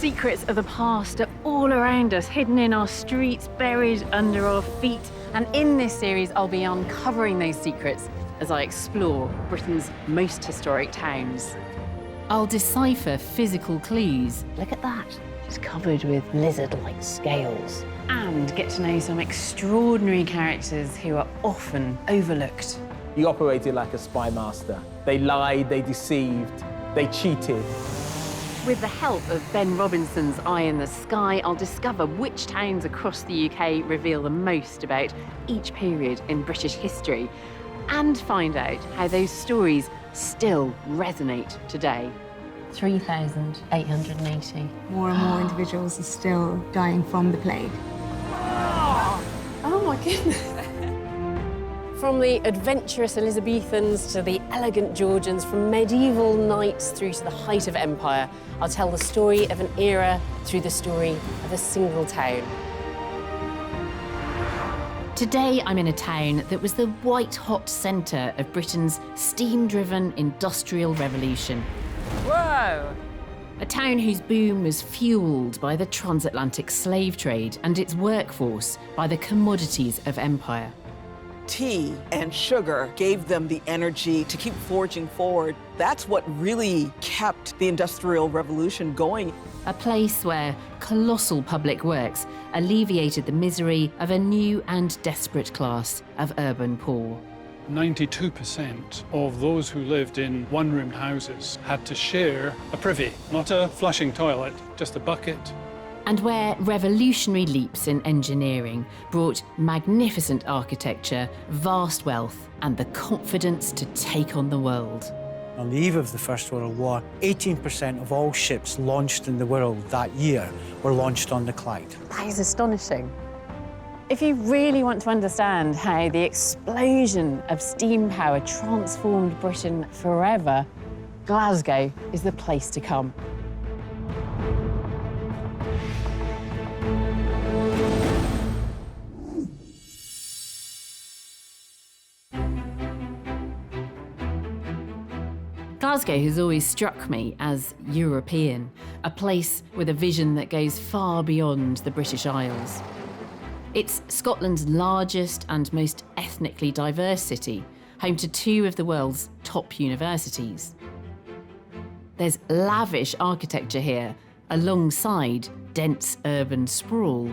secrets of the past are all around us, hidden in our streets, buried under our feet. And in this series, I'll be uncovering those secrets as I explore Britain's most historic towns. I'll decipher physical clues. Look at that. It's covered with lizard-like scales. And get to know some extraordinary characters who are often overlooked. He operated like a spy master. They lied, they deceived, they cheated. With the help of Ben Robinson's Eye in the Sky, I'll discover which towns across the UK reveal the most about each period in British history, and find out how those stories still resonate today. 3,880. More and more individuals are still dying from the plague. Oh my goodness. From the adventurous Elizabethans to the elegant Georgians, from medieval knights through to the height of empire, I'll tell the story of an era through the story of a single town. Today, I'm in a town that was the white-hot centre of Britain's steam-driven industrial revolution. Whoa! A town whose boom was fuelled by the transatlantic slave trade and its workforce by the commodities of empire. Tea and sugar gave them the energy to keep forging forward. That's what really kept the Industrial Revolution going. A place where colossal public works alleviated the misery of a new and desperate class of urban poor. 92% of those who lived in one-room houses had to share a privy, not a flushing toilet, just a bucket. And where revolutionary leaps in engineering brought magnificent architecture, vast wealth, and the confidence to take on the world. On the eve of the First World War, 18% of all ships launched in the world that year were launched on the Clyde. That is astonishing. If you really want to understand how the explosion of steam power transformed Britain forever, Glasgow is the place to come. Glasgow has always struck me as European, a place with a vision that goes far beyond the British Isles. It's Scotland's largest and most ethnically diverse city, home to two of the world's top universities. There's lavish architecture here, alongside dense urban sprawl.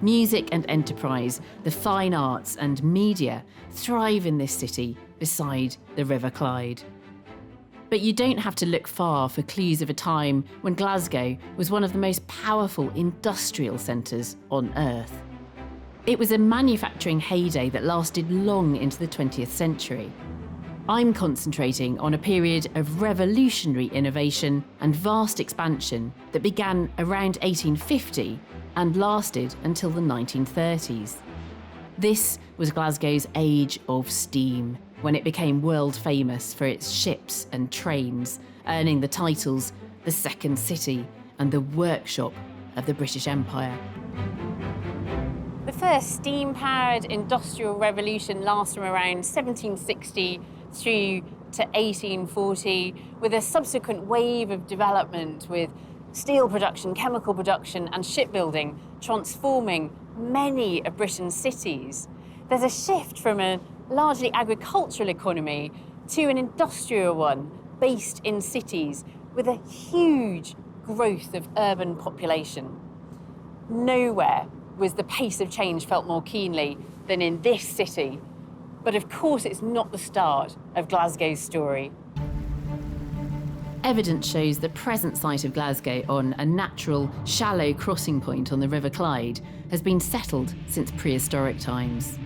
Music and enterprise, the fine arts and media thrive in this city beside the River Clyde. But you don't have to look far for clues of a time when Glasgow was one of the most powerful industrial centres on Earth. It was a manufacturing heyday that lasted long into the 20th century. I'm concentrating on a period of revolutionary innovation and vast expansion that began around 1850 and lasted until the 1930s. This was Glasgow's age of steam, when it became world famous for its ships and trains, earning the titles the Second City and the Workshop of the British Empire. The first steam-powered industrial revolution lasts from around 1760 through to 1840, with a subsequent wave of development with steel production, chemical production and shipbuilding transforming many of Britain's cities. There's a shift from a largely agricultural economy to an industrial one based in cities with a huge growth of urban population. Nowhere was the pace of change felt more keenly than in this city. But of course, it's not the start of Glasgow's story. Evidence shows the present site of Glasgow on a natural, shallow crossing point on the River Clyde has been settled since prehistoric times.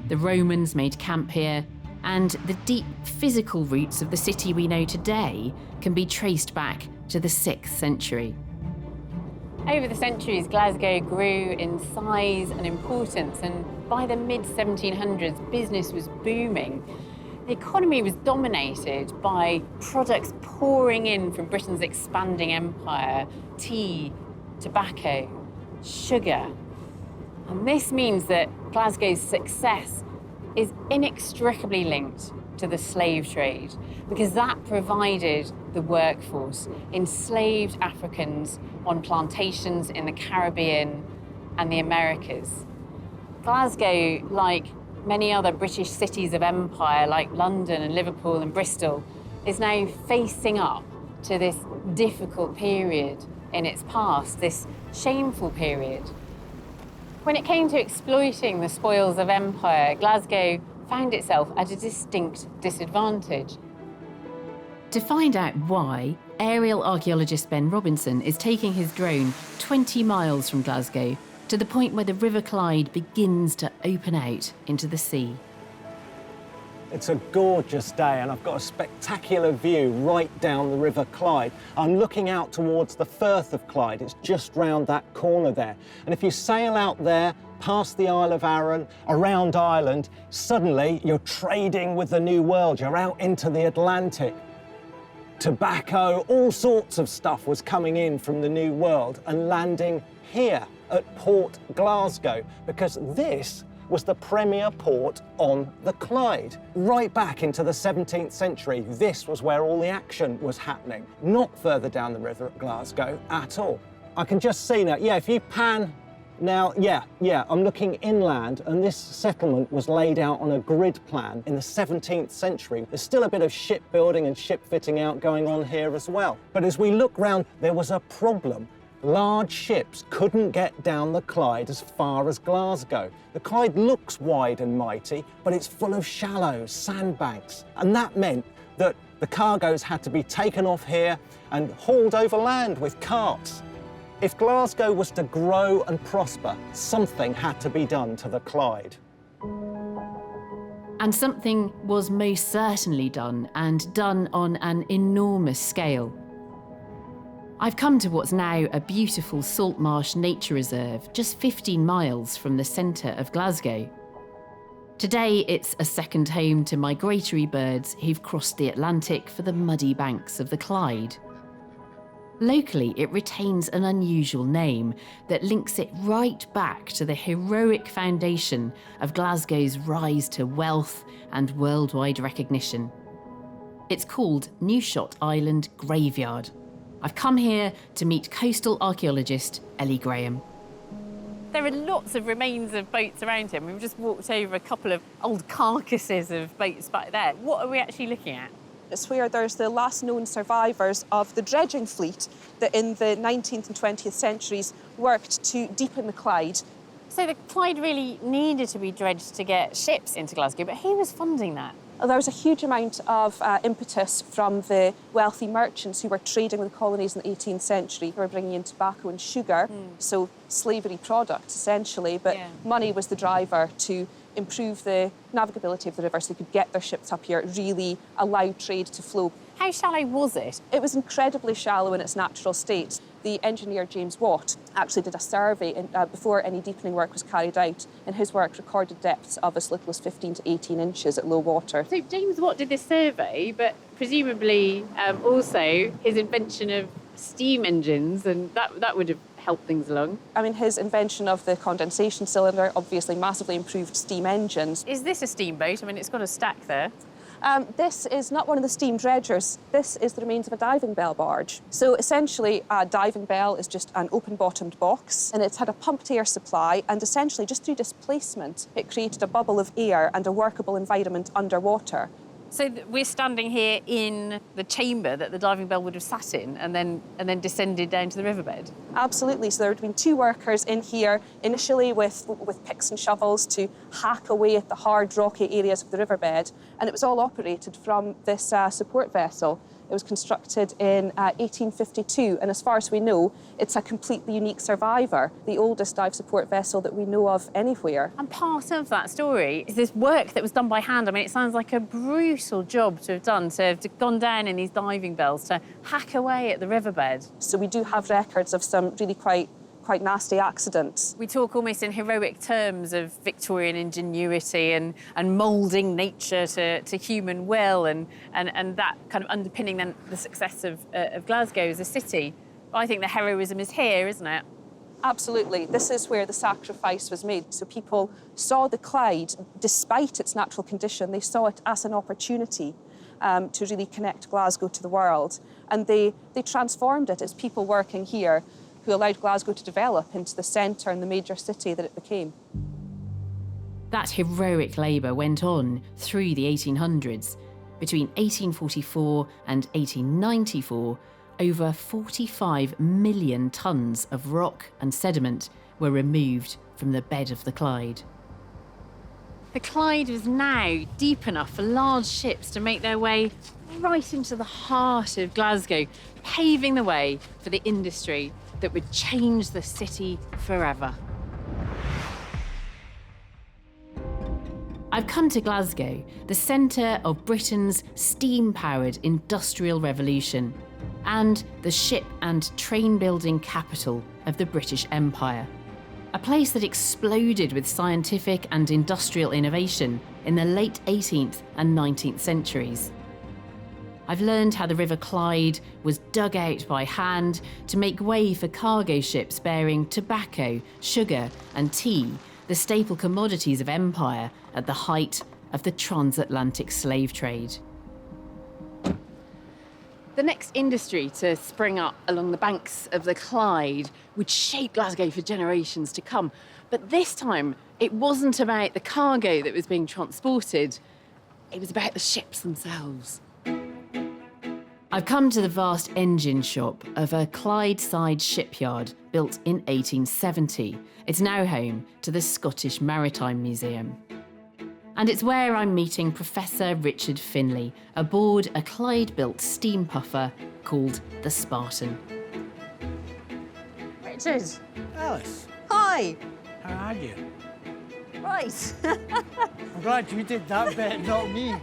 The Romans made camp here, and the deep physical roots of the city we know today can be traced back to the 6th century. Over the centuries, Glasgow grew in size and importance, and by the mid-1700s, business was booming. The economy was dominated by products pouring in from Britain's expanding empire: tea, tobacco, sugar. And this means that Glasgow's success is inextricably linked to the slave trade, because that provided the workforce, enslaved Africans on plantations in the Caribbean and the Americas. Glasgow, like many other British cities of empire, like London and Liverpool and Bristol, is now facing up to this difficult period in its past, this shameful period. When it came to exploiting the spoils of empire, Glasgow found itself at a distinct disadvantage. To find out why, aerial archaeologist Ben Robinson is taking his drone 20 miles from Glasgow to the point where the River Clyde begins to open out into the sea. It's a gorgeous day and I've got a spectacular view right down the River Clyde. I'm looking out towards the Firth of Clyde. It's just round that corner there. And if you sail out there, past the Isle of Arran, around Ireland, suddenly you're trading with the New World. You're out into the Atlantic. Tobacco, all sorts of stuff was coming in from the New World and landing here at Port Glasgow, because this was the premier port on the Clyde. Right back into the 17th century, this was where all the action was happening, not further down the river at Glasgow at all. I can just see now, if you pan now, I'm looking inland, and this settlement was laid out on a grid plan in the 17th century. There's still a bit of shipbuilding and ship fitting out going on here as well. But as we look round, there was a problem. Large ships couldn't get down the Clyde as far as Glasgow. The Clyde looks wide and mighty, but it's full of shallows, sandbanks. And that meant that the cargoes had to be taken off here and hauled overland with carts. If Glasgow was to grow and prosper, something had to be done to the Clyde. And something was most certainly done, and done on an enormous scale. I've come to what's now a beautiful salt marsh nature reserve, just 15 miles from the centre of Glasgow. Today, it's a second home to migratory birds who've crossed the Atlantic for the muddy banks of the Clyde. Locally, it retains an unusual name that links it right back to the heroic foundation of Glasgow's rise to wealth and worldwide recognition. It's called New Shot Island Graveyard. I've come here to meet coastal archaeologist Ellie Graham. There are lots of remains of boats around here. We've just walked over a couple of old carcasses of boats back there. What are we actually looking at? It's where there's the last known survivors of the dredging fleet that in the 19th and 20th centuries worked to deepen the Clyde. So the Clyde really needed to be dredged to get ships into Glasgow, but who was funding that? There was a huge amount of impetus from the wealthy merchants who were trading with the colonies in the 18th century, who were bringing in tobacco and sugar, so slavery products essentially, but money was the driver to improve the navigability of the river so they could get their ships up here, really allow trade to flow. How shallow was it? It was incredibly shallow in its natural state. The engineer James Watt actually did a survey before any deepening work was carried out, and his work recorded depths of as little as 15 to 18 inches at low water. So James Watt did this survey, but presumably also his invention of steam engines, and that would have helped things along. I mean, his invention of the condensation cylinder obviously massively improved steam engines. Is this a steamboat? I mean, it's got a stack there. This is not one of the steam dredgers. This is the remains of a diving bell barge. So essentially, a diving bell is just an open-bottomed box, and it's had a pumped air supply, and essentially just through displacement, it created a bubble of air and a workable environment underwater. So we're standing here in the chamber that the diving bell would have sat in and then descended down to the riverbed? Absolutely. So there would have been two workers in here initially with picks and shovels to hack away at the hard, rocky areas of the riverbed, and it was all operated from this support vessel. It was constructed in 1852, and as far as we know, it's a completely unique survivor, the oldest dive support vessel that we know of anywhere. And part of that story is this work that was done by hand. I mean, it sounds like a brutal job to have done, to have gone down in these diving bells, to hack away at the riverbed. So we do have records of some really quite nasty accidents. We talk almost in heroic terms of Victorian ingenuity and moulding nature to human will and that kind of underpinning then the success of Glasgow as a city. I think the heroism is here, isn't it? Absolutely. This is where the sacrifice was made. So people saw the Clyde, despite its natural condition, they saw it as an opportunity to really connect Glasgow to the world. And they transformed it as people working here who allowed Glasgow to develop into the centre and the major city that it became. That heroic labour went on through the 1800s. Between 1844 and 1894, over 45 million tonnes of rock and sediment were removed from the bed of the Clyde. The Clyde was now deep enough for large ships to make their way right into the heart of Glasgow, paving the way for the industry that would change the city forever. I've come to Glasgow, the centre of Britain's steam-powered industrial revolution and the ship and train-building capital of the British Empire. A place that exploded with scientific and industrial innovation in the late 18th and 19th centuries. I've learned how the River Clyde was dug out by hand to make way for cargo ships bearing tobacco, sugar and tea, the staple commodities of empire at the height of the transatlantic slave trade. The next industry to spring up along the banks of the Clyde would shape Glasgow for generations to come. But this time, it wasn't about the cargo that was being transported, it was about the ships themselves. I've come to the vast engine shop of a Clydeside shipyard built in 1870. It's now home to the Scottish Maritime Museum. And it's where I'm meeting Professor Richard Finlay aboard a Clyde-built steam puffer called the Spartan. Richard. Alice, Hi. how are you? Right. I'm glad you did that bit, not me.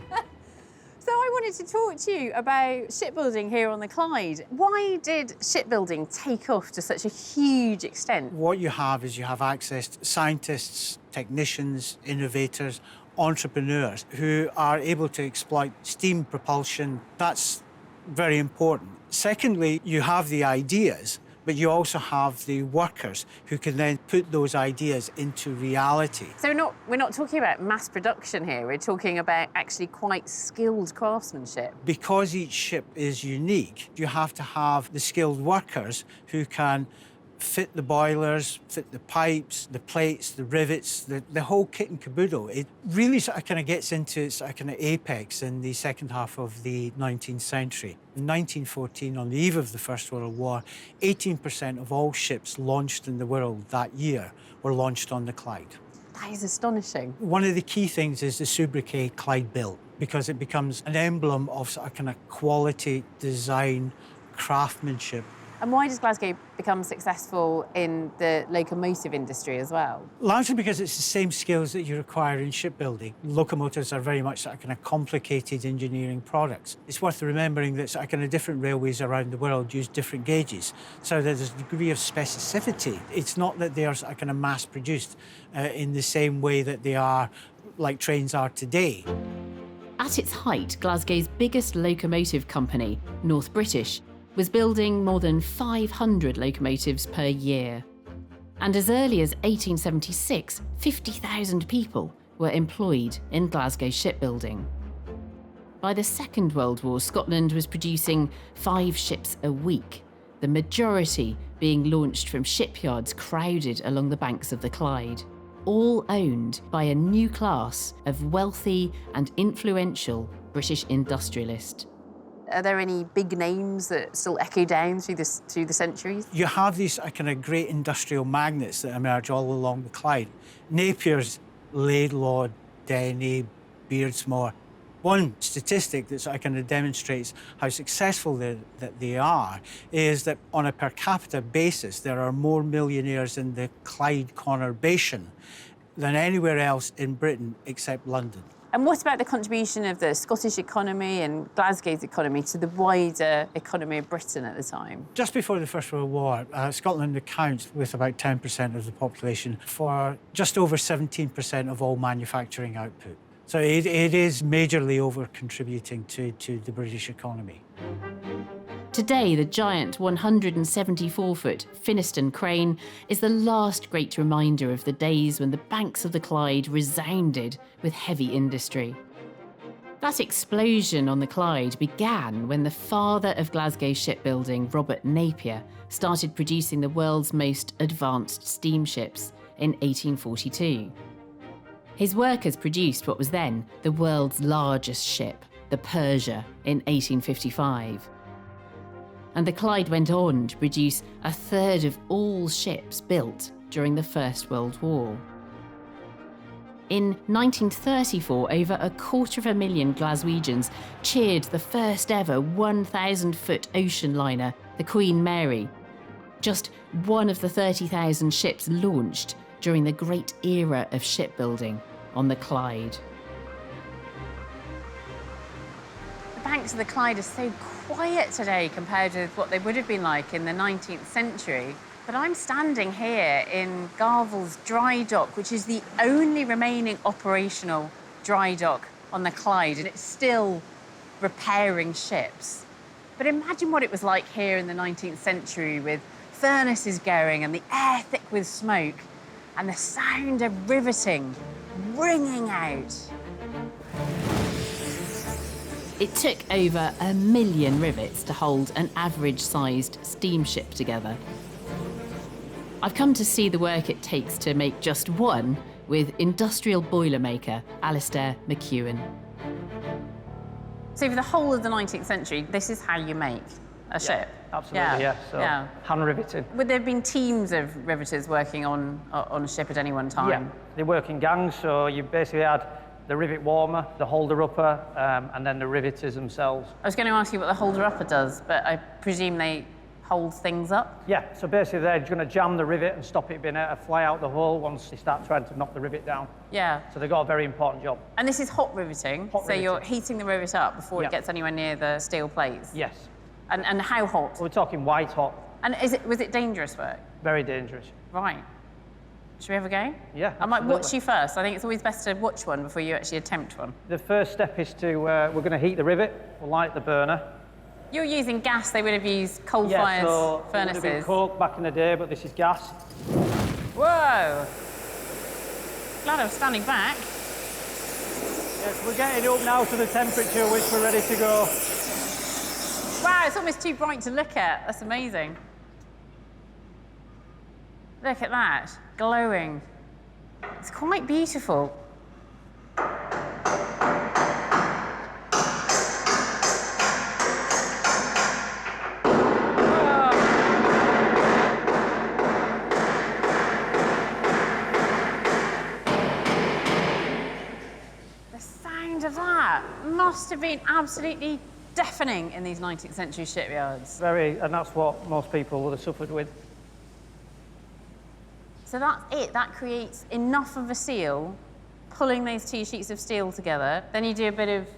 So I wanted to talk to you about shipbuilding here on the Clyde. Why did shipbuilding take off to such a huge extent? What you have is you have access to scientists, technicians, innovators, entrepreneurs who are able to exploit steam propulsion. That's very important. Secondly, you have the ideas, but you also have the workers who can then put those ideas into reality. So we're not talking about mass production here, we're talking about actually quite skilled craftsmanship. Because each ship is unique, you have to have the skilled workers who can fit the boilers, fit the pipes, the plates, the rivets, the whole kit and caboodle. It really sort of kind of gets into its kind of apex in the second half of the 19th century. In 1914, on the eve of the First World War, 18% of all ships launched in the world that year were launched on the Clyde. That is astonishing. One of the key things is the sobriquet Clyde built, because it becomes an emblem of sort of kind of quality, design, craftsmanship. And why does Glasgow become successful in the locomotive industry as well? Largely because it's the same skills that you require in shipbuilding. Locomotives are very much sort of kind of complicated engineering products. It's worth remembering that sort of kind of different railways around the world use different gauges, so there's a degree of specificity. It's not that they are sort of kind of mass-produced in the same way that they are, like trains are today. At its height, Glasgow's biggest locomotive company, North British, was building more than 500 locomotives per year. And as early as 1876, 50,000 people were employed in Glasgow shipbuilding. By the Second World War, Scotland was producing 5 ships a week, the majority being launched from shipyards crowded along the banks of the Clyde, all owned by a new class of wealthy and influential British industrialist. Are there any big names that still echo down through the centuries? You have these kind of great industrial magnates that emerge all along the Clyde. Napier's, Laidlaw, Denny, Beardsmore. One statistic that sort of kind of demonstrates how successful that they are is that on a per capita basis, there are more millionaires in the Clyde conurbation than anywhere else in Britain except London. And what about the contribution of the Scottish economy and Glasgow's economy to the wider economy of Britain at the time? Just before the First World War, Scotland accounts, with about 10% of the population, for just over 17% of all manufacturing output. So it is majorly over-contributing to the British economy. Today, the giant 174-foot Finnieston crane is the last great reminder of the days when the banks of the Clyde resounded with heavy industry. That explosion on the Clyde began when the father of Glasgow shipbuilding, Robert Napier, started producing the world's most advanced steamships in 1842. His workers produced what was then the world's largest ship, the Persia, in 1855. And the Clyde went on to produce a third of all ships built during the First World War. In 1934, over 250,000 Glaswegians cheered the first ever 1,000-foot ocean liner, the Queen Mary, just one of the 30,000 ships launched during the great era of shipbuilding on the Clyde. The banks of the Clyde are so quiet today compared with what they would have been like in the 19th century. But I'm standing here in Garvel's dry dock, which is the only remaining operational dry dock on the Clyde, and it's still repairing ships. But imagine what it was like here in the 19th century with furnaces going and the air thick with smoke and the sound of riveting ringing out. It took over 1 million rivets to hold an average-sized steamship together. I've come to see the work it takes to make just one with industrial boilermaker Alistair McEwen. So for the whole of the 19th century, this is how you make a ship? Absolutely, yeah. So hand riveting. Would there have been teams of riveters working on a ship at any one time? Yeah, they work in gangs, so you basically had the rivet warmer, the holder-upper, and then the riveters themselves. I was going to ask you what the holder-upper does, but I presume they hold things up? Yeah, so basically they're going to jam the rivet and stop it being able to fly out the hole once they start trying to knock the rivet down. Yeah. So they've got a very important job. And this is hot riveting? Hot riveting. You're heating the rivet up before it gets anywhere near the steel plates? Yes. And how hot? We're talking white hot. And was it dangerous work? Very dangerous. Right. Should we have a go? Yeah, I might absolutely. watch you first. I think it's always best to watch one before you actually attempt one. The first step is to, we're going to heat the rivet. We'll light the burner. You're using gas, they would have used coal-fired so furnaces. It would have been coke back in the day, but this is gas. Whoa! Glad I was standing back. Yes, we're getting up now to the temperature which we're ready to go. Wow, it's almost too bright to look at. That's amazing. Look at that, glowing. It's quite beautiful. Of that must have been absolutely deafening in these 19th century shipyards. Very, and that's what most people would have suffered with. So that's it, that creates enough of a seal, pulling those two sheets of steel together. Then you do a bit of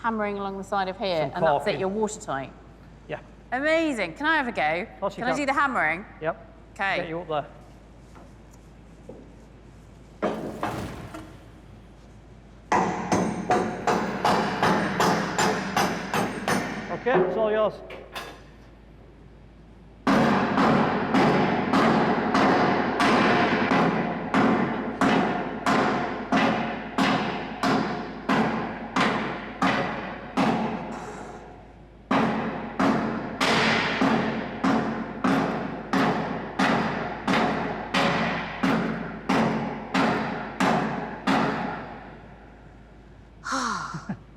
hammering along the side of here, and that's it, you're watertight. Yeah. Amazing. Can I have a go? Of course you can I do the hammering? Yep. Okay. Get you up there. Okay, it's all yours.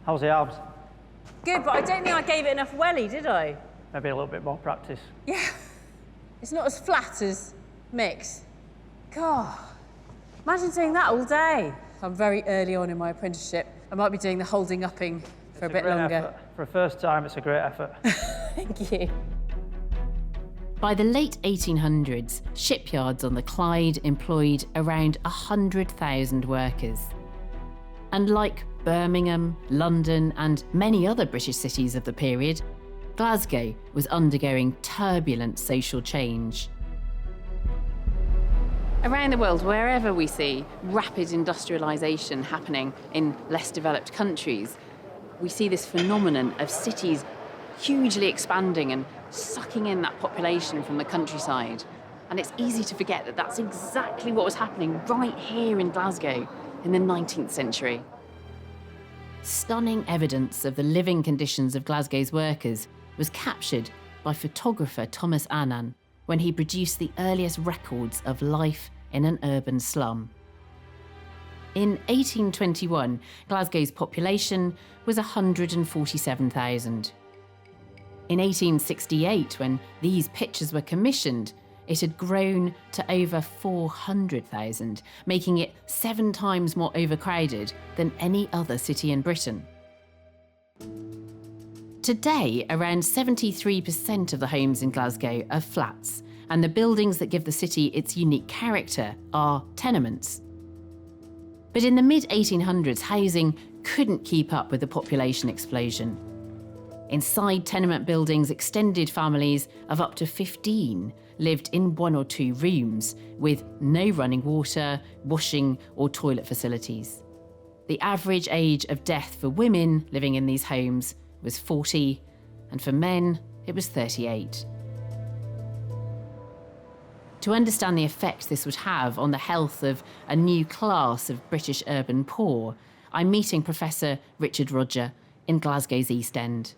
How's the arms? Good, but I don't think I gave it enough welly, did I? Maybe a little bit more practice. Yeah. It's not as flat as Mick's. God, imagine doing that all day. I'm very early on in my apprenticeship. I might be doing the holding upping for a bit longer. Effort. For a first time, it's a great effort. Thank you. By the late 1800s, shipyards on the Clyde employed around 100,000 workers. And like Birmingham, London, and many other British cities of the period, Glasgow was undergoing turbulent social change. Around the world, wherever we see rapid industrialisation happening in less developed countries, we see this phenomenon of cities hugely expanding and sucking in that population from the countryside. And it's easy to forget that that's exactly what was happening right here in Glasgow in the 19th century. Stunning evidence of the living conditions of Glasgow's workers was captured by photographer Thomas Annan when he produced the earliest records of life in an urban slum. In 1821, Glasgow's population was 147,000. In 1868, when these pictures were commissioned, it had grown to over 400,000, making it 7 times more overcrowded than any other city in Britain. Today, around 73% of the homes in Glasgow are flats, and the buildings that give the city its unique character are tenements. But in the mid-1800s, housing couldn't keep up with the population explosion. Inside tenement buildings, extended families of up to 15 lived in 1 or 2 rooms with no running water, washing or toilet facilities. The average age of death for women living in these homes was 40, and for men, it was 38. To understand the effect this would have on the health of a new class of British urban poor, I'm meeting Professor Richard Rodger in Glasgow's East End.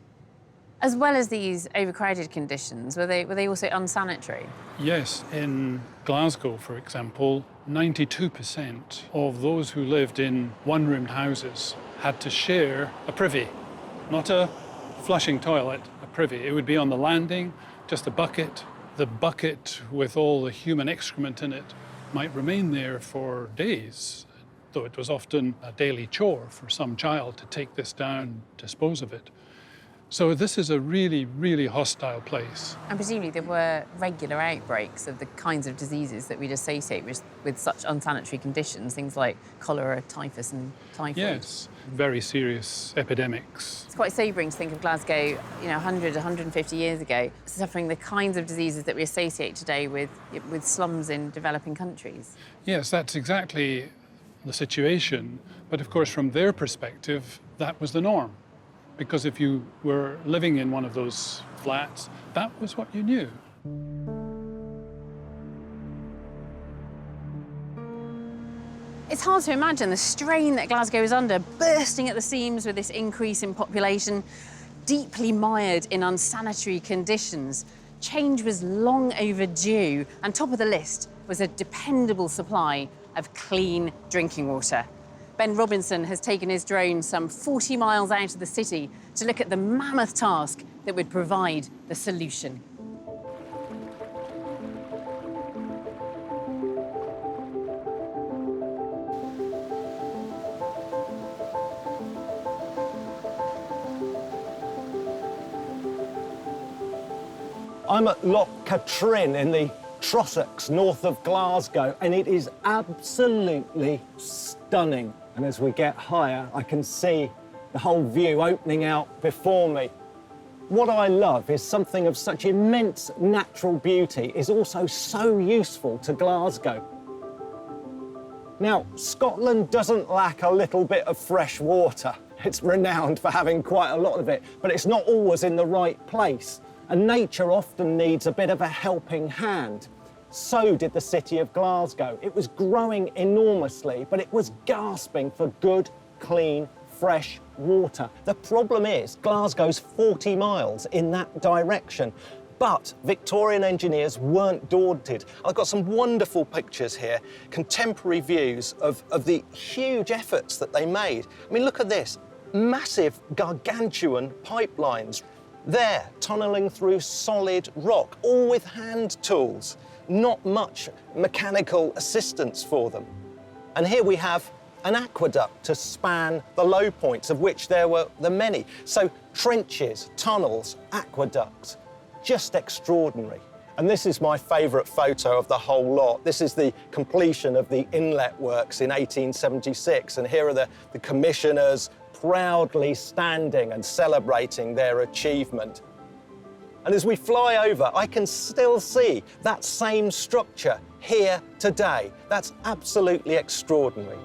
As well as these overcrowded conditions, were they also unsanitary? Yes, in Glasgow, for example, 92% of those who lived in one-roomed houses had to share a privy, not a flushing toilet, a privy. It would be on the landing, just a bucket. The bucket with all the human excrement in it might remain there for days, though it was often a daily chore for some child to take this down, dispose of it. So this is a really, really hostile place. And presumably there were regular outbreaks of the kinds of diseases that we'd associate with such unsanitary conditions, things like cholera, typhus and typhoid. Yes, very serious epidemics. It's quite sobering to think of Glasgow, 100, 150 years ago, suffering the kinds of diseases that we associate today with slums in developing countries. Yes, that's exactly the situation. But of course, from their perspective, that was the norm. Because if you were living in one of those flats, that was what you knew. It's hard to imagine the strain that Glasgow is under, bursting at the seams with this increase in population, deeply mired in unsanitary conditions. Change was long overdue, and top of the list was a dependable supply of clean drinking water. Ben Robinson has taken his drone some 40 miles out of the city to look at the mammoth task that would provide the solution. I'm at Loxton in the Trossachs, north of Glasgow, and it is absolutely stunning. And as we get higher, I can see the whole view opening out before me. What I love is something of such immense natural beauty is also so useful to Glasgow. Now, Scotland doesn't lack a little bit of fresh water. It's renowned for having quite a lot of it, but it's not always in the right place. And nature often needs a bit of a helping hand. So did the city of Glasgow. It was growing enormously, but it was gasping for good, clean, fresh water. The problem is Glasgow's 40 miles in that direction. But Victorian engineers weren't daunted. I've got some wonderful pictures here, contemporary views of the huge efforts that they made. I mean, look at this, massive, gargantuan pipelines. There, tunnelling through solid rock, all with hand tools. Not much mechanical assistance for them. And here we have an aqueduct to span the low points, of which there were many. So trenches, tunnels, aqueducts, just extraordinary. And this is my favourite photo of the whole lot. This is the completion of the inlet works in 1876. And here are the commissioners proudly standing and celebrating their achievement. And as we fly over, I can still see that same structure here today. That's absolutely extraordinary.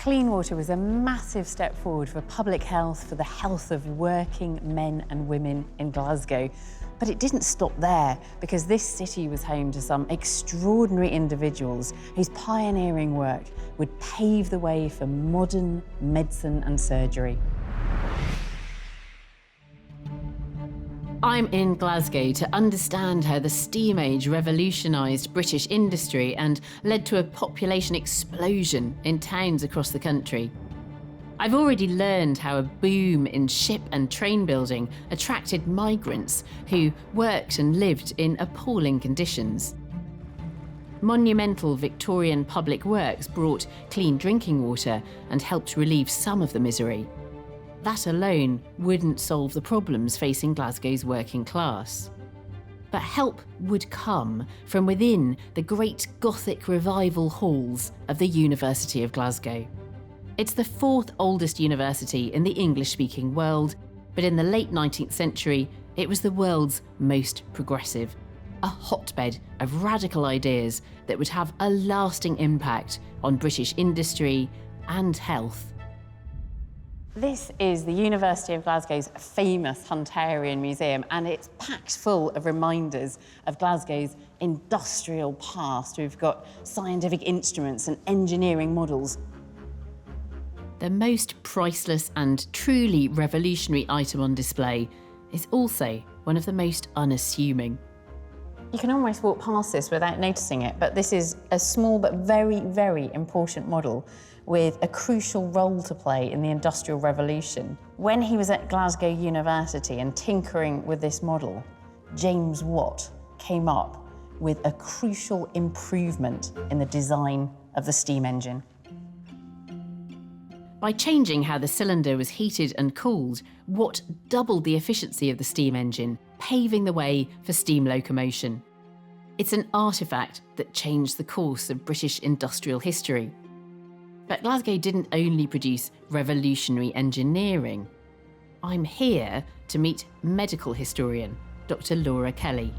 Clean water was a massive step forward for public health, for the health of working men and women in Glasgow. But it didn't stop there, because this city was home to some extraordinary individuals whose pioneering work would pave the way for modern medicine and surgery. I'm in Glasgow to understand how the steam age revolutionised British industry and led to a population explosion in towns across the country. I've already learned how a boom in ship and train building attracted migrants who worked and lived in appalling conditions. Monumental Victorian public works brought clean drinking water and helped relieve some of the misery. That alone wouldn't solve the problems facing Glasgow's working class. But help would come from within the great Gothic revival halls of the University of Glasgow. It's the fourth oldest university in the English-speaking world, but in the late 19th century, it was the world's most progressive, a hotbed of radical ideas that would have a lasting impact on British industry and health. This is the University of Glasgow's famous Hunterian Museum, and it's packed full of reminders of Glasgow's industrial past. We've got scientific instruments and engineering models. The most priceless and truly revolutionary item on display is also one of the most unassuming. You can almost walk past this without noticing it, but this is a small but very, very important model with a crucial role to play in the Industrial Revolution. When he was at Glasgow University and tinkering with this model, James Watt came up with a crucial improvement in the design of the steam engine. By changing how the cylinder was heated and cooled, Watt doubled the efficiency of the steam engine, paving the way for steam locomotion. It's an artefact that changed the course of British industrial history. But Glasgow didn't only produce revolutionary engineering. I'm here to meet medical historian Dr. Laura Kelly.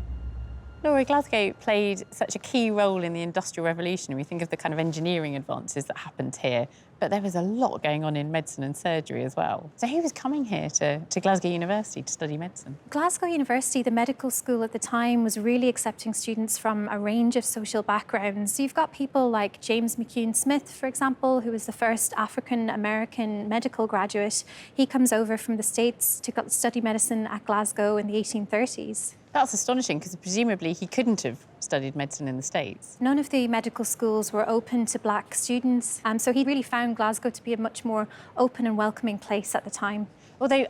Laura, Glasgow played such a key role in the Industrial Revolution. We think of the kind of engineering advances that happened here, but there was a lot going on in medicine and surgery as well. So who was coming here to Glasgow University to study medicine? Glasgow University, the medical school at the time, was really accepting students from a range of social backgrounds. So you've got people like James McCune Smith, for example, who was the first African-American medical graduate. He comes over from the States to study medicine at Glasgow in the 1830s. That's astonishing, because presumably he couldn't have studied medicine in the States. None of the medical schools were open to black students, so he really found Glasgow to be a much more open and welcoming place at the time. Although,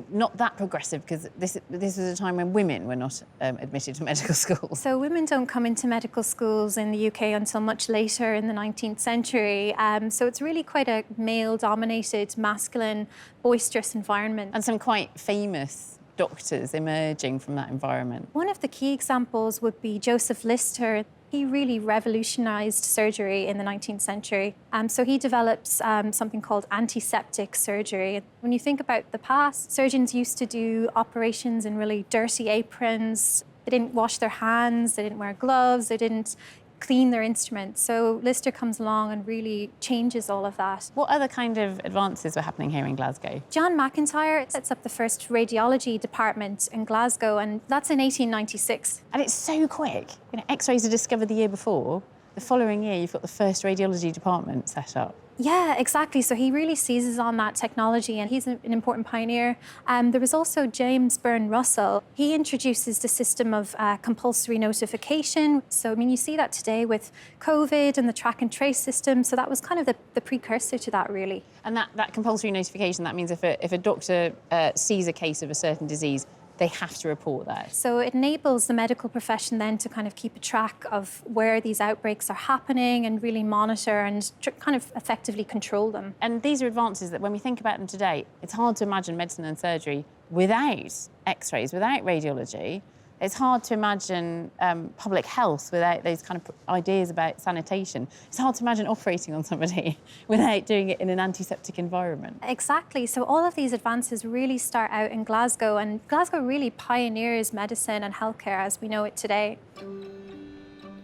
not that progressive, because this was a time when women were not admitted to medical schools. So women don't come into medical schools in the UK until much later in the 19th century. So it's really quite a male-dominated, masculine, boisterous environment. And some quite famous doctors emerging from that environment. One of the key examples would be Joseph Lister. He really revolutionised surgery in the 19th century. So he developed something called antiseptic surgery. When you think about the past, surgeons used to do operations in really dirty aprons. They didn't wash their hands, they didn't wear gloves, they didn't clean their instruments. So Lister comes along and really changes all of that. What other kind of advances were happening here in Glasgow? John McIntyre sets up the first radiology department in Glasgow, and that's in 1896. And it's so quick. X-rays are discovered the year before. The following year, you've got the first radiology department set up. Yeah, exactly. So he really seizes on that technology, and he's an important pioneer. There was also James Byrne Russell. He introduces the system of compulsory notification. So, you see that today with COVID and the track and trace system. So that was kind of the precursor to that, really. And that compulsory notification, that means if a doctor sees a case of a certain disease, they have to report that. So it enables the medical profession then to kind of keep a track of where these outbreaks are happening and really monitor and kind of effectively control them. And these are advances that when we think about them today, it's hard to imagine medicine and surgery without X-rays, without radiology. It's hard to imagine public health without those kind of ideas about sanitation. It's hard to imagine operating on somebody without doing it in an antiseptic environment. Exactly. So all of these advances really start out in Glasgow, and Glasgow really pioneers medicine and healthcare as we know it today.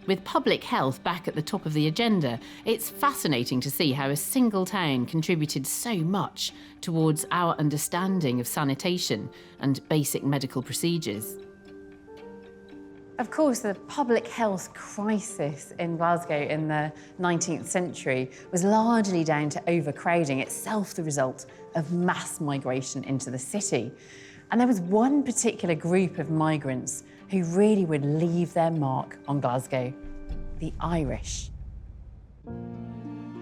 With public health back at the top of the agenda, it's fascinating to see how a single town contributed so much towards our understanding of sanitation and basic medical procedures. Of course, the public health crisis in Glasgow in the 19th century was largely down to overcrowding, itself the result of mass migration into the city. And there was one particular group of migrants who really would leave their mark on Glasgow: the Irish.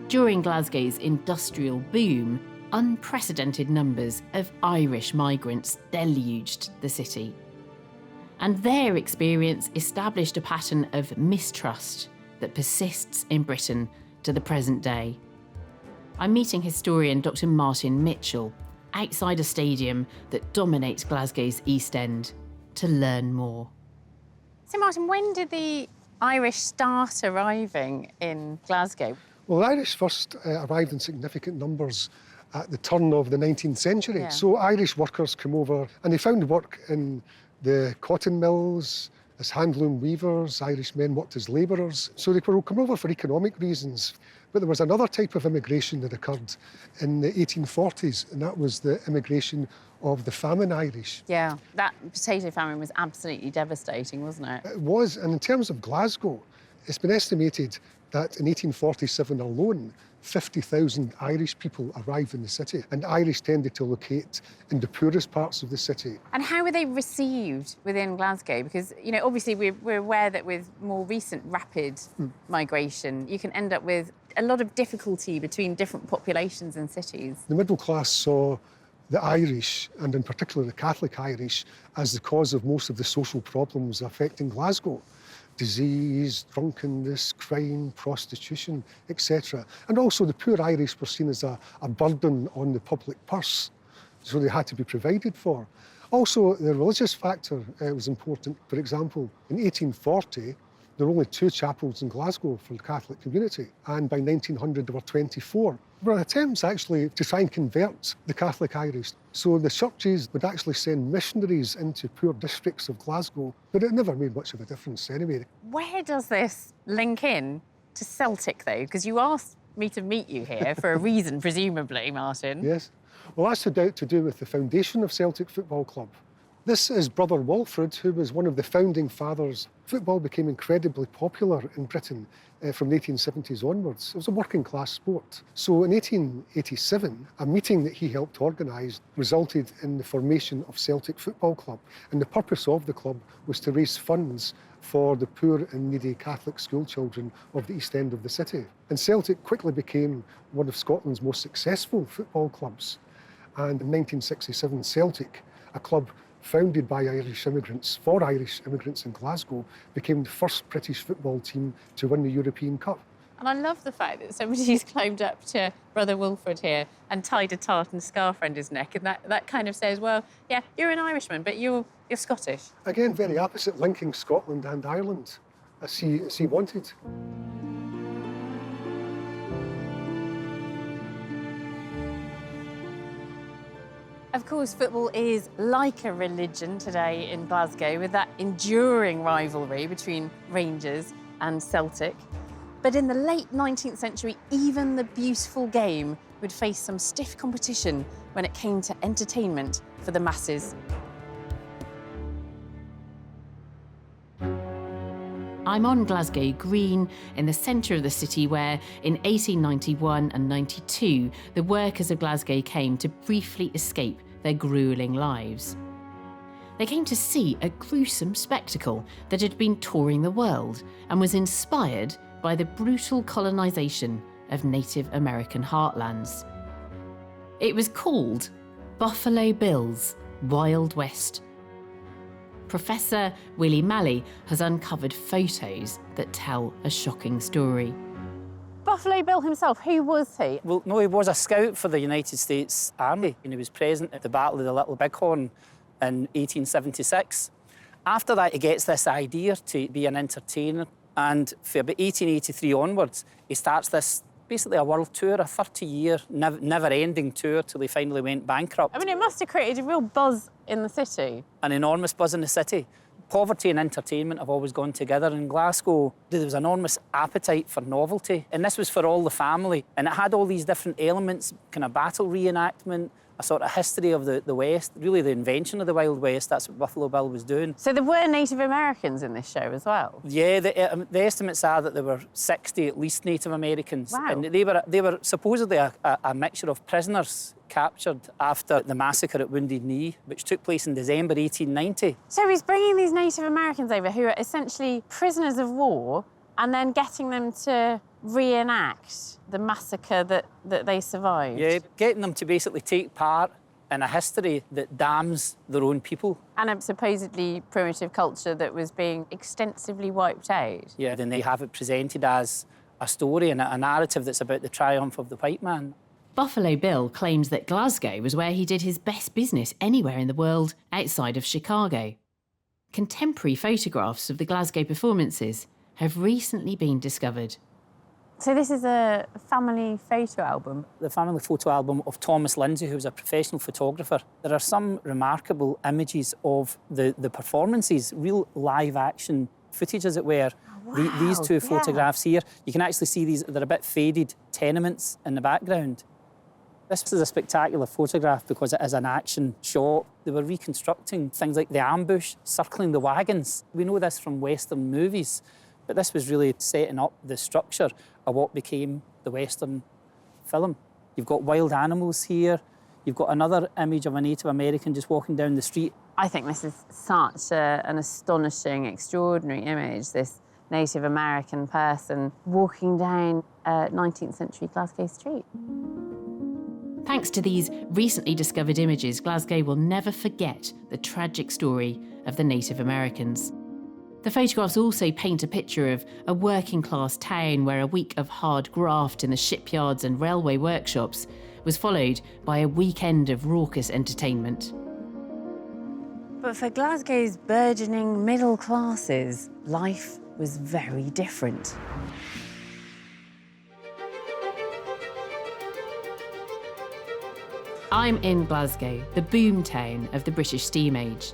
During Glasgow's industrial boom, unprecedented numbers of Irish migrants deluged the city. And their experience established a pattern of mistrust that persists in Britain to the present day. I'm meeting historian Dr. Martin Mitchell outside a stadium that dominates Glasgow's East End to learn more. So, Martin, when did the Irish start arriving in Glasgow? Well, the Irish first arrived in significant numbers at the turn of the 19th century. Yeah. So Irish workers came over and they found work in the cotton mills, as handloom weavers. Irish men worked as labourers. So they were coming over for economic reasons. But there was another type of immigration that occurred in the 1840s, and that was the immigration of the famine Irish. Yeah, that potato famine was absolutely devastating, wasn't it? It was, and in terms of Glasgow, it's been estimated that in 1847 alone, 50,000 Irish people arrived in the city, and Irish tended to locate in the poorest parts of the city. And how were they received within Glasgow? Because, you know, obviously we're aware that with more recent rapid migration, you can end up with a lot of difficulty between different populations and cities. The middle class saw the Irish, and in particular the Catholic Irish, as the cause of most of the social problems affecting Glasgow. Disease, drunkenness, crime, prostitution, etc. And also the poor Irish were seen as a burden on the public purse, so they had to be provided for. Also, the religious factor was important. For example, in 1840, there were only 2 chapels in Glasgow for the Catholic community, and by 1900 there were 24. There were attempts actually to try and convert the Catholic Irish. So the churches would actually send missionaries into poor districts of Glasgow, but it never made much of a difference anyway. Where does this link in to Celtic, though? Because you asked me to meet you here for a reason, presumably, Martin. Yes. Well, that's to do with the foundation of Celtic Football Club. This is Brother Walfrid, who was one of the founding fathers. Football became incredibly popular in Britain from the 1870s onwards. It was a working class sport. So in 1887, a meeting that he helped organise resulted in the formation of Celtic Football Club. And the purpose of the club was to raise funds for the poor and needy Catholic school children of the East End of the city. And Celtic quickly became one of Scotland's most successful football clubs. And in 1967, Celtic, a club founded by Irish immigrants, for Irish immigrants in Glasgow, became the first British football team to win the European Cup. And I love the fact that somebody's climbed up to Brother Wilfrid here and tied a tartan scarf around his neck, and that kind of says, well, yeah, you're an Irishman, but you're Scottish. Again, very opposite, linking Scotland and Ireland, as he wanted. Of course, football is like a religion today in Glasgow, with that enduring rivalry between Rangers and Celtic. But in the late 19th century, even the beautiful game would face some stiff competition when it came to entertainment for the masses. I'm on Glasgow Green in the centre of the city where, in 1891 and 92, the workers of Glasgow came to briefly escape their gruelling lives. They came to see a gruesome spectacle that had been touring the world and was inspired by the brutal colonisation of Native American heartlands. It was called Buffalo Bill's Wild West. Professor Willie Malley has uncovered photos that tell a shocking story. Buffalo Bill himself, who was he? Well, no, he was a scout for the United States Army, and he was present at the Battle of the Little Bighorn in 1876. After that, he gets this idea to be an entertainer, and for about 1883 onwards, he starts this, basically a world tour, a 30-year, never-ending tour till he finally went bankrupt. I mean, it must have created a real buzz in the city. An enormous buzz in the city. Poverty and entertainment have always gone together in Glasgow. There was enormous appetite for novelty, and this was for all the family. And it had all these different elements, kind of battle reenactment, a sort of history of the West, really the invention of the Wild West. That's what Buffalo Bill was doing. So there were Native Americans in this show as well? Yeah, the estimates are that there were 60 at least Native Americans. Wow. And they were supposedly a mixture of prisoners captured after the massacre at Wounded Knee, which took place in December 1890. So he's bringing these Native Americans over who are essentially prisoners of war and then getting them to reenact the massacre that they survived. Yeah, getting them to basically take part in a history that damns their own people. And a supposedly primitive culture that was being extensively wiped out. Yeah, then they have it presented as a story and a narrative that's about the triumph of the white man. Buffalo Bill claims that Glasgow was where he did his best business anywhere in the world outside of Chicago. Contemporary photographs of the Glasgow performances have recently been discovered. So this is a family photo album? The family photo album of Thomas Lindsay, who was a professional photographer. There are some remarkable images of the performances, real live action footage, as it were. Wow, These two yeah. photographs here, you can actually see they're a bit faded tenements in the background. This is a spectacular photograph because it is an action shot. They were reconstructing things like the ambush, circling the wagons. We know this from Western movies, but this was really setting up the structure of what became the Western film. You've got wild animals here. You've got another image of a Native American just walking down the street. I think this is such an astonishing, extraordinary image, this Native American person walking down a 19th century Glasgow street. Thanks to these recently discovered images, Glasgow will never forget the tragic story of the Native Americans. The photographs also paint a picture of a working-class town where a week of hard graft in the shipyards and railway workshops was followed by a weekend of raucous entertainment. But for Glasgow's burgeoning middle classes, life was very different. I'm in Glasgow, the boomtown of the British Steam Age.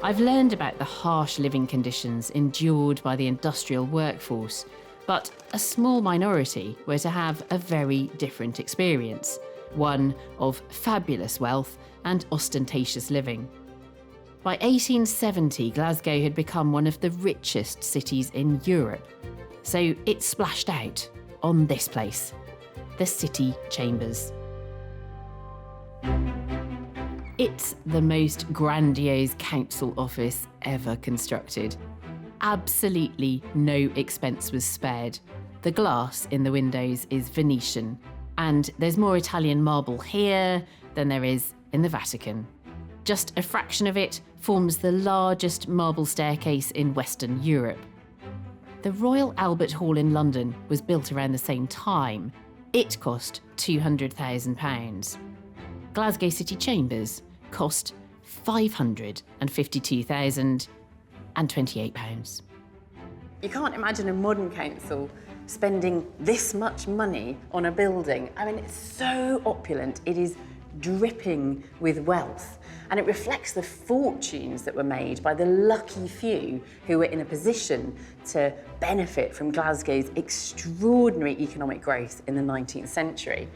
I've learned about the harsh living conditions endured by the industrial workforce, but a small minority were to have a very different experience, one of fabulous wealth and ostentatious living. By 1870, Glasgow had become one of the richest cities in Europe, so it splashed out on this place, the City Chambers. It's the most grandiose council office ever constructed. Absolutely no expense was spared. The glass in the windows is Venetian, and there's more Italian marble here than there is in the Vatican. Just a fraction of it forms the largest marble staircase in Western Europe. The Royal Albert Hall in London was built around the same time. It cost £200,000. Glasgow City Chambers cost £552,028. You can't imagine a modern council spending this much money on a building. I mean, it's so opulent. It is dripping with wealth. And it reflects the fortunes that were made by the lucky few who were in a position to benefit from Glasgow's extraordinary economic growth in the 19th century.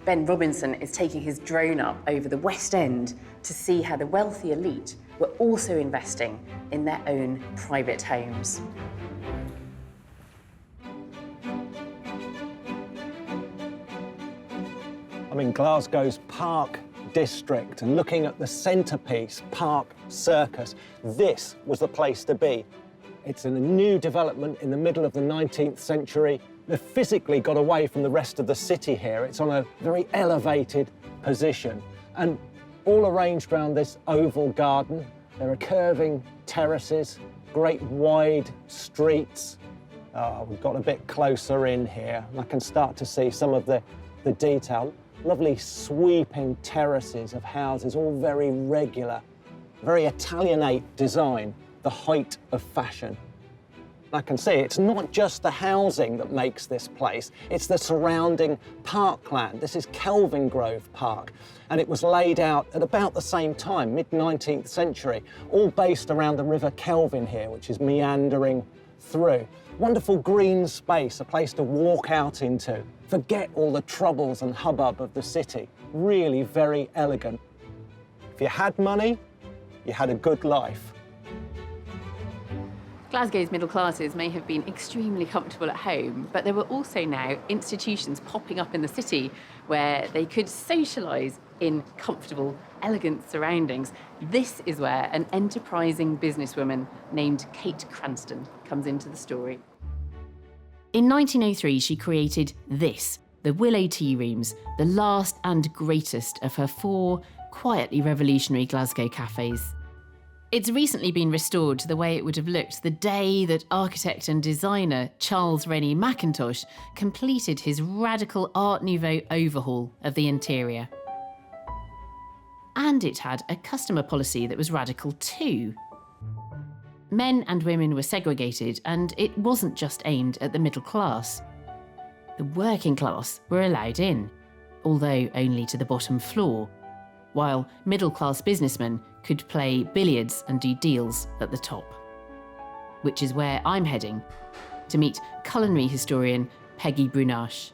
Ben Robinson is taking his drone up over the West End to see how the wealthy elite were also investing in their own private homes. I'm in Glasgow's Park District and looking at the centrepiece, Park Circus. This was the place to be. It's in a new development in the middle of the 19th century. They've physically got away from the rest of the city here. It's on a very elevated position and all arranged around this oval garden. There are curving terraces, great wide streets. We've got a bit closer in here and I can start to see some of the detail. Lovely sweeping terraces of houses, all very regular, very Italianate design, the height of fashion. I can see it's not just the housing that makes this place, it's the surrounding parkland. This is Kelvin Grove Park, and it was laid out at about the same time, mid-19th century, all based around the River Kelvin here, which is meandering through. Wonderful green space, a place to walk out into. Forget all the troubles and hubbub of the city. Really very elegant. If you had money, you had a good life. Glasgow's middle classes may have been extremely comfortable at home, but there were also now institutions popping up in the city where they could socialise in comfortable, elegant surroundings. This is where an enterprising businesswoman named Kate Cranston comes into the story. In 1903, she created this, the Willow Tea Rooms, the last and greatest of her 4 quietly revolutionary Glasgow cafes. It's recently been restored to the way it would have looked the day that architect and designer Charles Rennie Mackintosh completed his radical Art Nouveau overhaul of the interior. And it had a customer policy that was radical too. Men and women were segregated, and it wasn't just aimed at the middle class. The working class were allowed in, although only to the bottom floor, while middle-class businessmen could play billiards and do deals at the top. Which is where I'm heading, to meet culinary historian Peggy Brunache.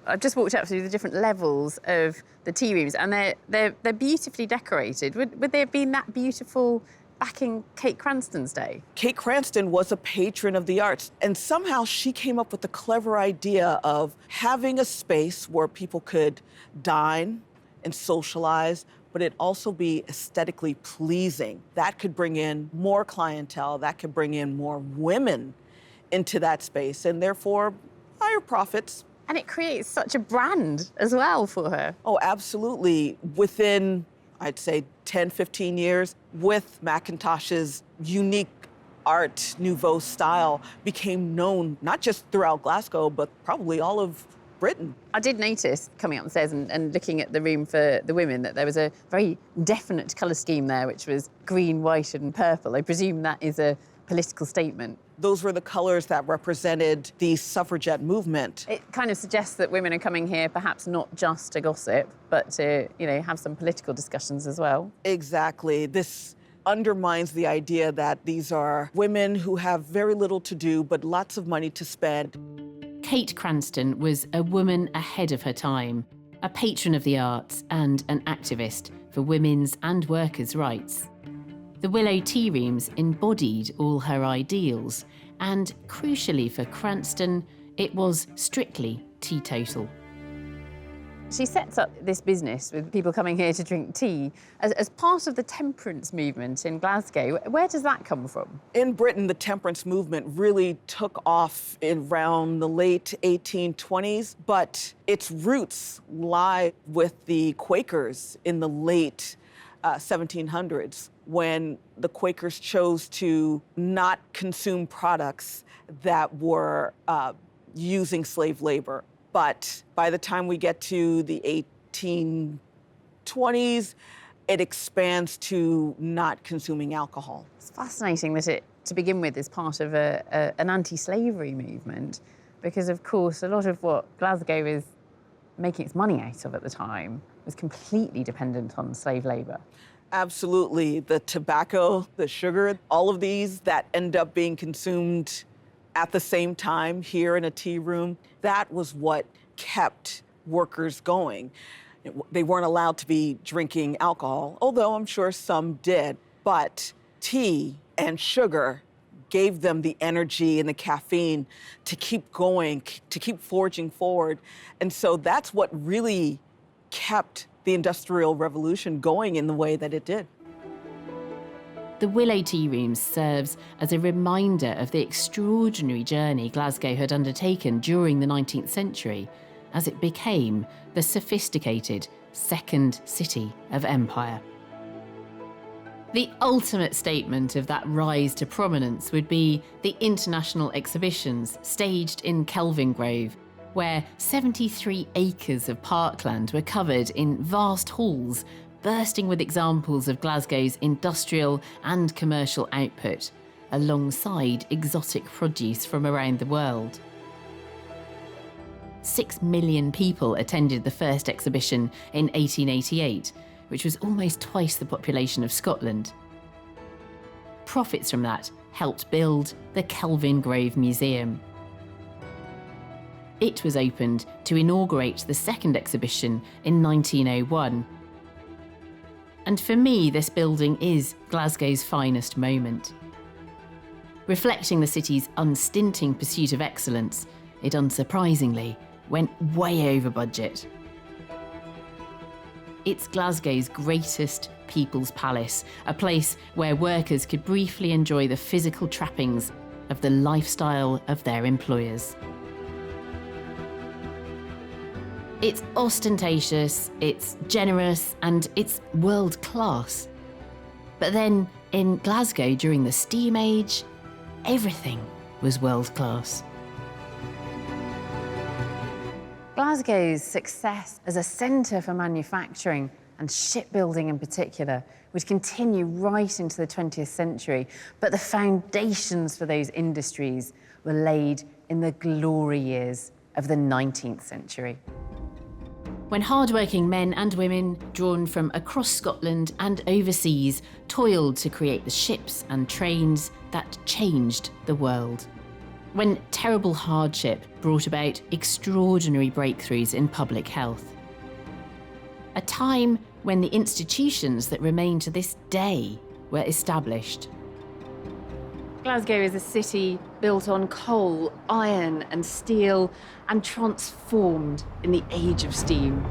I've just walked up through the different levels of the tea rooms, and they're beautifully decorated. Would they have been that beautiful back in Kate Cranston's day? Kate Cranston was a patron of the arts, and somehow she came up with the clever idea of having a space where people could dine and socialize, but it also be aesthetically pleasing. That could bring in more clientele, that could bring in more women into that space, and therefore higher profits. And it creates such a brand as well for her. Oh, absolutely. Within, I'd say, 10, 15 years, with Mackintosh's unique Art Nouveau style became known not just throughout Glasgow, but probably all of Britain. I did notice, coming up the stairs and looking at the room for the women, that there was a very definite colour scheme there, which was green, white and purple. I presume that is a political statement. Those were the colours that represented the suffragette movement. It kind of suggests that women are coming here perhaps not just to gossip, but to, have some political discussions as well. Exactly. This undermines the idea that these are women who have very little to do, but lots of money to spend. Kate Cranston was a woman ahead of her time, a patron of the arts and an activist for women's and workers' rights. The Willow Tea Rooms embodied all her ideals, and crucially for Cranston, it was strictly teetotal. She sets up this business with people coming here to drink tea as part of the temperance movement in Glasgow. Where does that come from? In Britain, the temperance movement really took off around the late 1820s, but its roots lie with the Quakers in the late 1700s, when the Quakers chose to not consume products that were using slave labor. But by the time we get to the 1820s, it expands to not consuming alcohol. It's fascinating that it, to begin with, is part of an anti-slavery movement, because, of course, a lot of what Glasgow is making its money out of at the time was completely dependent on slave labour. Absolutely. The tobacco, the sugar, all of these that end up being consumed at the same time here in a tea room, that was what kept workers going. They weren't allowed to be drinking alcohol, although I'm sure some did, but tea and sugar gave them the energy and the caffeine to keep going, to keep forging forward. And so that's what really kept the Industrial Revolution going in the way that it did. The Willow Tea Rooms serves as a reminder of the extraordinary journey Glasgow had undertaken during the 19th century as it became the sophisticated second city of empire. The ultimate statement of that rise to prominence would be the international exhibitions staged in Kelvin Grove, where 73 acres of parkland were covered in vast halls bursting with examples of Glasgow's industrial and commercial output, alongside exotic produce from around the world. 6 million people attended the first exhibition in 1888, which was almost twice the population of Scotland. Profits from that helped build the Kelvin Grove Museum. It was opened to inaugurate the second exhibition in 1901. And for me, this building is Glasgow's finest moment. Reflecting the city's unstinting pursuit of excellence, it unsurprisingly went way over budget. It's Glasgow's greatest people's palace, a place where workers could briefly enjoy the physical trappings of the lifestyle of their employers. It's ostentatious, it's generous, and it's world-class. But then, in Glasgow during the Steam Age, everything was world-class. Glasgow's success as a centre for manufacturing and shipbuilding in particular would continue right into the 20th century, but the foundations for those industries were laid in the glory years of the 19th century. When hard-working men and women, drawn from across Scotland and overseas, toiled to create the ships and trains that changed the world. When terrible hardship brought about extraordinary breakthroughs in public health. A time when the institutions that remain to this day were established. Glasgow is a city built on coal, iron and steel, and transformed in the age of steam.